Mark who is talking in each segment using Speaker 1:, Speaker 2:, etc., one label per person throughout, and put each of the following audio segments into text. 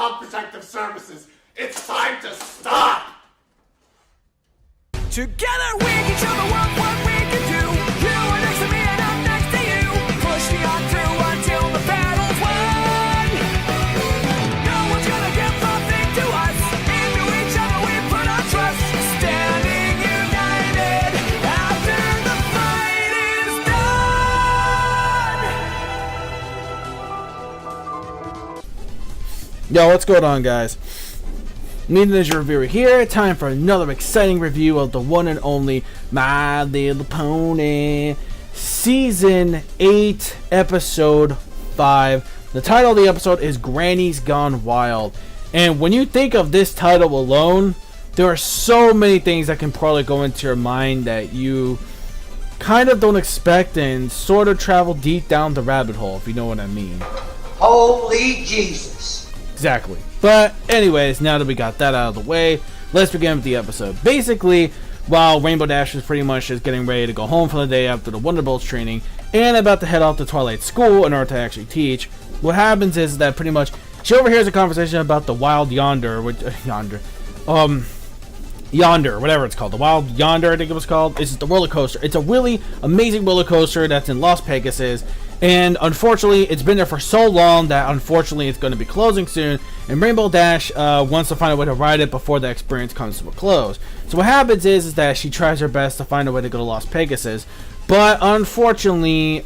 Speaker 1: Child Protective Services. It's time to stop!
Speaker 2: Together we can show the world what we can do. You are next to me and I'm next to you. Push me on through until the battle's won. No one's gonna give nothing to us. Into each other we put our trust. Standing united after the fight is done.
Speaker 3: Yo, what's going on, guys? Me and Ninja Reviewer here. Time for another exciting review of the one and only My Little Pony Season 8, Episode 5. The title of the episode is Granny's Gone Wild. And when you think of this title alone, there are so many things that can probably go into your mind that you kind of don't expect and sort of travel deep down the rabbit hole, if you know what I mean.
Speaker 4: Holy Jesus.
Speaker 3: Exactly. But anyways, now that we got that out of the way, let's begin with the episode. Basically, while Rainbow Dash is pretty much just getting ready to go home for the day after the Wonderbolts training and about to head off to Twilight School in order to actually teach, what happens is that pretty much she overhears a conversation about the Wild Yonder, Yonder, whatever it's called. The Wild Yonder, I think it was called. It's the roller coaster. It's a really amazing roller coaster that's in Las Vegas. And unfortunately, it's been there for so long that unfortunately it's going to be closing soon. And Rainbow Dash wants to find a way to ride it before the experience comes to a close. So what happens is that she tries her best to find a way to go to Las Vegas. But unfortunately,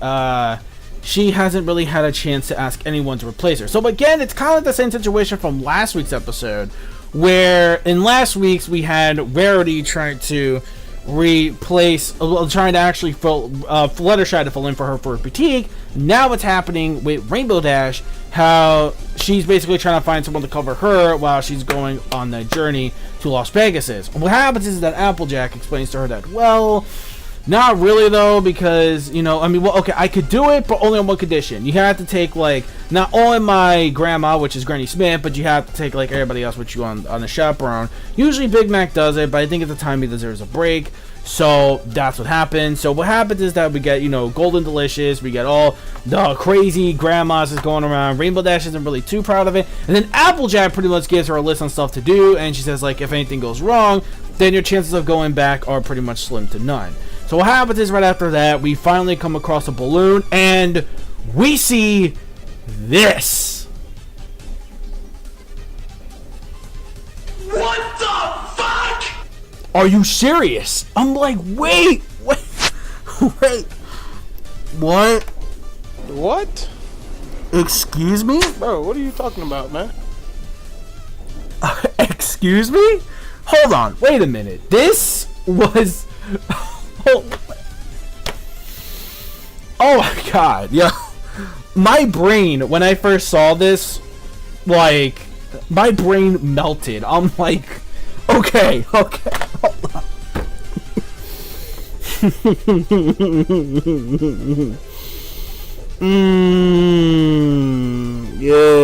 Speaker 3: she hasn't really had a chance to ask anyone to replace her. So again, it's kind of like the same situation from last week's episode, where in last week's we had Rarity trying to replace, trying to actually fill, Fluttershy to fill in for her for boutique. Now what's happening with Rainbow Dash, how she's basically trying to find someone to cover her while she's going on that journey to Las Vegas. And what happens is that Applejack explains to her that, well, not really though, because, you know, I mean, well, okay, I could do it, but only on one condition. You have to take, like, not only my grandma, which is Granny Smith, but you have to take, like, everybody else with you on the chaperone. Usually Big Mac does it, but I think at the time he deserves a break. So that's what happens. So what happens is that we get, you know, Golden Delicious, we get all the crazy grandmas is going around. Rainbow Dash isn't really too proud of it. And then Applejack pretty much gives her a list on stuff to do, and she says, like, if anything goes wrong, then your chances of going back are pretty much slim to none. So what happens is right after that, we finally come across a balloon, and we see this.
Speaker 1: What the fuck?
Speaker 3: Are you serious? I'm like, wait. What?
Speaker 5: What?
Speaker 3: Excuse me?
Speaker 5: Bro, what are you talking about, man?
Speaker 3: Excuse me? Hold on. Wait a minute. This was... Oh my god. Yeah. My brain, when I first saw this, like, my brain melted. I'm like, okay. Hold on. Yeah.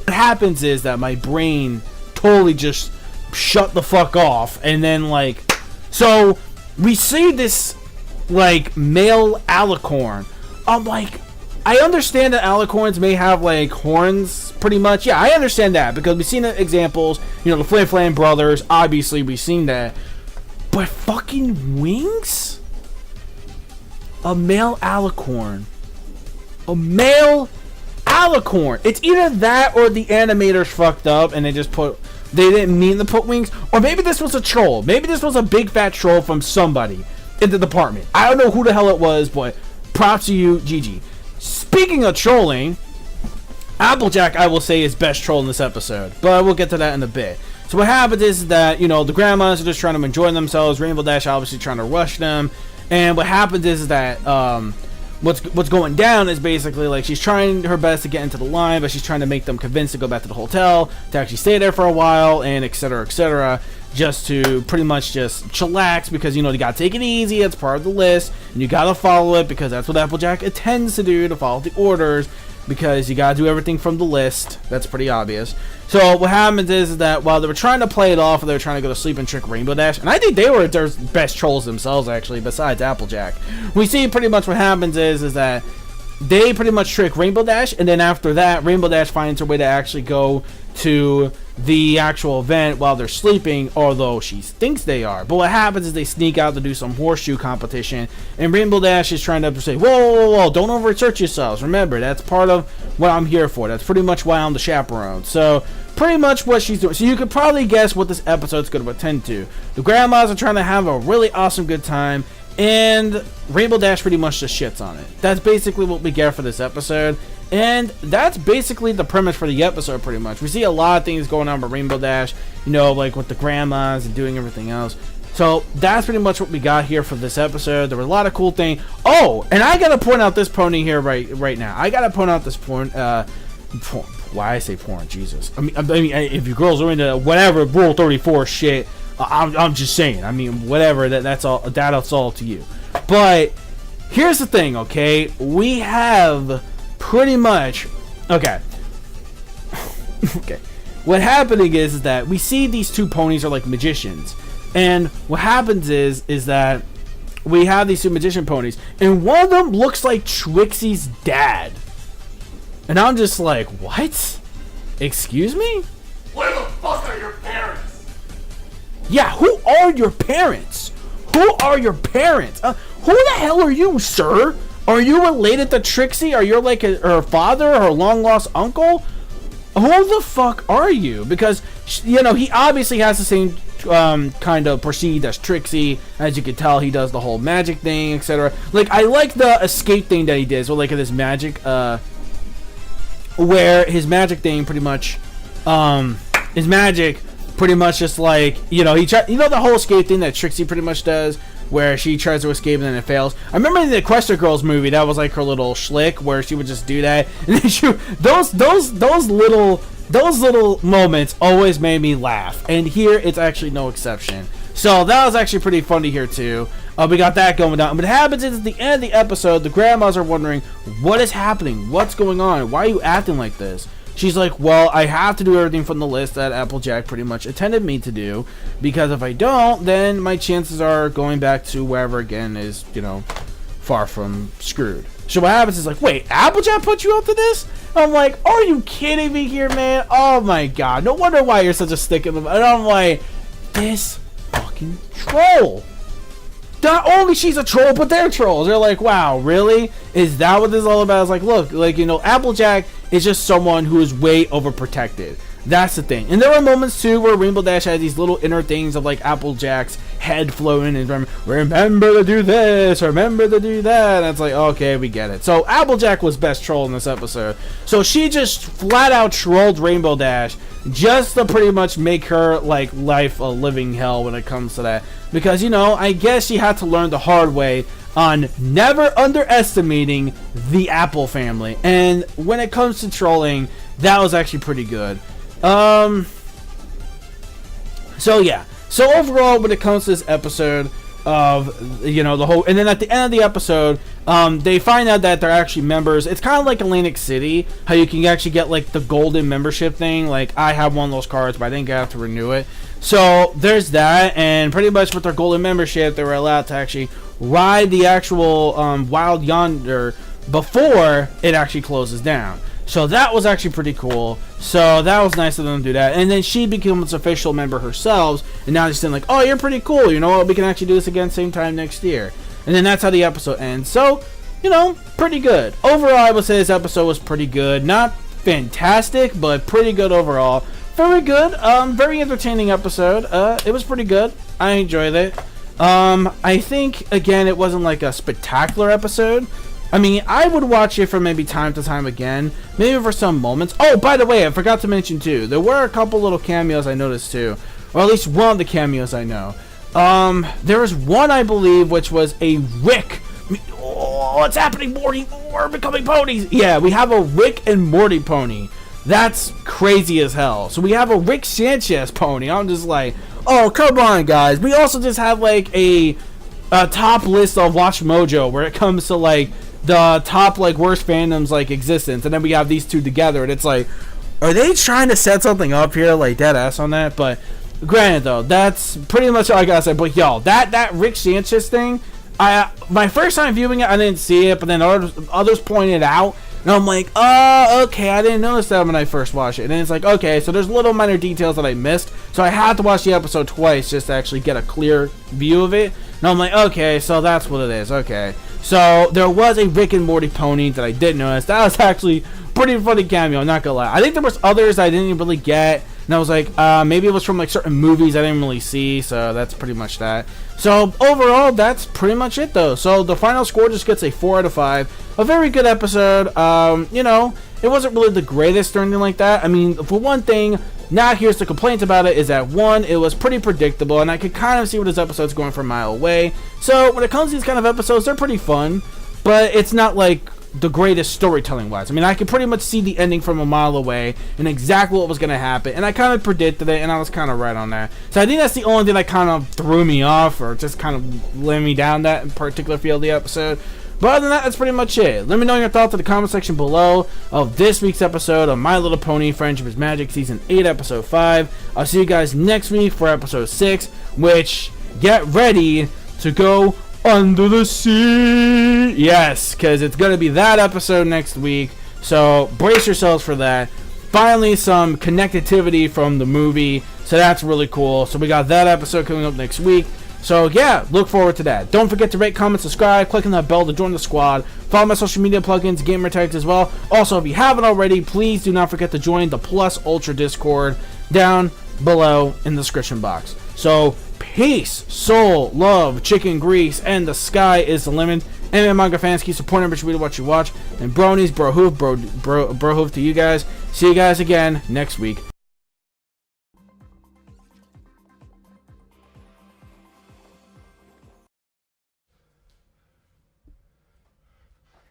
Speaker 3: What happens is that my brain totally just shut the fuck off, and then, like, so we see this, like, male alicorn. I'm like, I understand that alicorns may have, like, horns, pretty much. Yeah, I understand that, because we've seen the examples, you know, the Flam Flam brothers, obviously we've seen that. But fucking wings? A male alicorn. A male alicorn. It's either that or the animators fucked up and they didn't mean to put wings, or maybe this was a troll. Maybe this was a big fat troll from somebody in the department. I don't know who the hell it was, but props to you, GG. Speaking of trolling, Applejack, I will say, is best troll in this episode, but we'll get to that in a bit. So what happens is that, you know, the grandmas are just trying to enjoy themselves. Rainbow Dash obviously trying to rush them, and what happens is that what's going down is basically, like, she's trying her best to get into the line, but she's trying to make them convinced to go back to the hotel, to actually stay there for a while, and etc., just to pretty much just chillax, because, you know, you gotta take it easy. It's part of the list, and you gotta follow it, because that's what Applejack intends to do, to follow the orders, because you gotta do everything from the list. That's pretty obvious. So what happens is that while they were trying to play it off, they were trying to go to sleep and trick Rainbow Dash, and I think they were their best trolls themselves, actually, besides Applejack. We see pretty much what happens is that they pretty much trick Rainbow Dash, and then after that, Rainbow Dash finds her way to actually go to the actual event while they're sleeping, although she thinks they are. But what happens is they sneak out to do some horseshoe competition, and Rainbow Dash is trying to say, whoa, don't overexert yourselves. Remember, that's part of what I'm here for. That's pretty much why I'm the chaperone. So pretty much what she's doing. So you could probably guess what this episode's going to attend to. The grandmas are trying to have a really awesome good time, and Rainbow Dash pretty much just shits on it. That's basically what we get for this episode, and that's basically the premise for the episode pretty much. We see a lot of things going on with Rainbow Dash, you know, like with the grandmas and doing everything else. So that's pretty much what we got here for this episode. There were a lot of cool things. Oh, and I gotta point out this pony here right now. I gotta point out this porn. Why I say porn? Jesus. I mean, if you girls are into whatever Rule 34 shit, I'm just saying. I mean, whatever. That's all. That's all to you. But here's the thing, okay? We have pretty much. Okay. Okay. What happening is that we see these two ponies are like magicians, and what happens is that we have these two magician ponies, and one of them looks like Trixie's dad, and I'm just like, what? Excuse me?
Speaker 1: Where the fuck are your parents?
Speaker 3: Yeah, who are your parents? Who are your parents? Who the hell are you, sir? Are you related to Trixie? Are you like her father, her long lost uncle? Who the fuck are you? Because, you know, he obviously has the same kind of perceived as Trixie. As you can tell, he does the whole magic thing, etc. Like, I like the escape thing that he did. So, like, this magic, where his magic thing pretty much, his magic pretty much just like, you know, you know the whole escape thing that Trixie pretty much does, where she tries to escape and then it fails. I remember in the Equestria Girls movie, that was like her little schlick where she would just do that, and then those little moments always made me laugh, and here it's actually no exception. So that was actually pretty funny here too. We got that going down. But what happens is at the end of the episode, the grandmas are wondering, what is happening? What's going on? Why are you acting like this? She's like, well, I have to do everything from the list that Applejack pretty much intended me to do, because if I don't, then my chances are going back to wherever again is, you know, far from screwed. So what happens is like, wait, Applejack put you up to this? I'm like, are you kidding me here, man? Oh my god, no wonder why you're such a stick in the mud. And I'm like, this fucking troll. Not only she's a troll, but they're trolls. They're like, wow, really? Is that what this is all about? I was like, look, like, you know, Applejack is just someone who is way overprotected. That's the thing. And there were moments too where Rainbow Dash had these little inner things of like Applejack's head floating and remember to do this, remember to do that. And it's like, okay, we get it. So Applejack was best troll in this episode. So she just flat out trolled Rainbow Dash just to pretty much make her like life a living hell when it comes to that. Because, you know, I guess she had to learn the hard way on never underestimating the Apple family. And when it comes to trolling, that was actually pretty good. So yeah. So overall, when it comes to this episode of, you know, the whole, and then at the end of the episode, they find out that they're actually members. It's kind of like Atlantic City, how you can actually get like the golden membership thing. Like, I have one of those cards, but I think I have to renew it. So there's that, and pretty much with their golden membership, they were allowed to actually ride the actual Wild Yonder before it actually closes down. So that was actually pretty cool. So that was nice of them to do that. And then she becomes an official member herself. And now she's saying like, oh, you're pretty cool. You know what? We can actually do this again same time next year. And then that's how the episode ends. So, you know, pretty good. Overall, I would say this episode was pretty good. Not fantastic, but pretty good overall. Very good. Very entertaining episode. It was pretty good. I enjoyed it. I think, again, it wasn't like a spectacular episode. I mean, I would watch it from maybe time to time again. Maybe for some moments. Oh, by the way, I forgot to mention, too. There were a couple little cameos I noticed, too. Or at least one of the cameos I know. There was one, I believe, which was a Rick. Oh, what's happening, Morty? We're becoming ponies. Yeah, we have a Rick and Morty pony. That's crazy as hell. So we have a Rick Sanchez pony. I'm just like, oh, come on, guys. We also just have, like, a top list of Watch Mojo where it comes to, like, the top like worst fandoms like existence, and then we have these two together, and it's like, are they trying to set something up here, like dead ass on that? But granted though, that's pretty much all I gotta say. But yo, that Rick Sanchez thing, My first time viewing it, I didn't see it, but then others pointed it out, and I'm like, oh, okay, I didn't notice that when I first watched it. And then it's like, okay, so there's little minor details that I missed, so I had to watch the episode twice just to actually get a clear view of it. And I'm like, okay, so that's what it is, okay. So there was a Rick and Morty pony that I did notice. That was actually pretty funny cameo, I'm not gonna lie. I think there was others I didn't really get, and I was like, maybe it was from like certain movies I didn't really see, so that's pretty much that. So overall, that's pretty much it though. So the final score just gets a 4 out of 5. A very good episode. You know, it wasn't really the greatest or anything like that. I mean, for one thing, now here's the complaint about it, is that one, it was pretty predictable, and I could kind of see where this episode's going from a mile away. So when it comes to these kind of episodes, they're pretty fun, but it's not like the greatest storytelling wise. I mean, I could pretty much see the ending from a mile away and exactly what was going to happen, and I kind of predicted it, and I was kind of right on that. So I think that's the only thing that kind of threw me off, or just kind of let me down that particular field of the episode. But other than that, that's pretty much it. Let me know your thoughts in the comment section below of this week's episode of My Little Pony Friendship is Magic Season 8, Episode 5. I'll see you guys next week for Episode 6, which, get ready to go under the sea. Yes, because it's going to be that episode next week. So brace yourselves for that. Finally, some connectivity from the movie. So that's really cool. So we got that episode coming up next week. So yeah, look forward to that. Don't forget to rate, comment, subscribe, click on that bell to join the squad. Follow my social media plugins, gamer tags as well. Also, if you haven't already, please do not forget to join the Plus Ultra Discord down below in the description box. So peace, soul, love, chicken grease, and the sky is the limit. Anime manga fans, keep supporting every video what you watch. And bronies, bro hoof to you guys. See you guys again next week.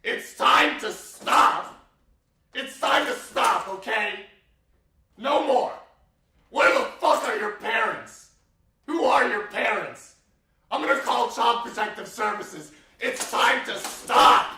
Speaker 1: It's time to stop! It's time to stop, okay? No more! Where the fuck are your parents? Who are your parents? I'm gonna call Child Protective Services. It's time to stop!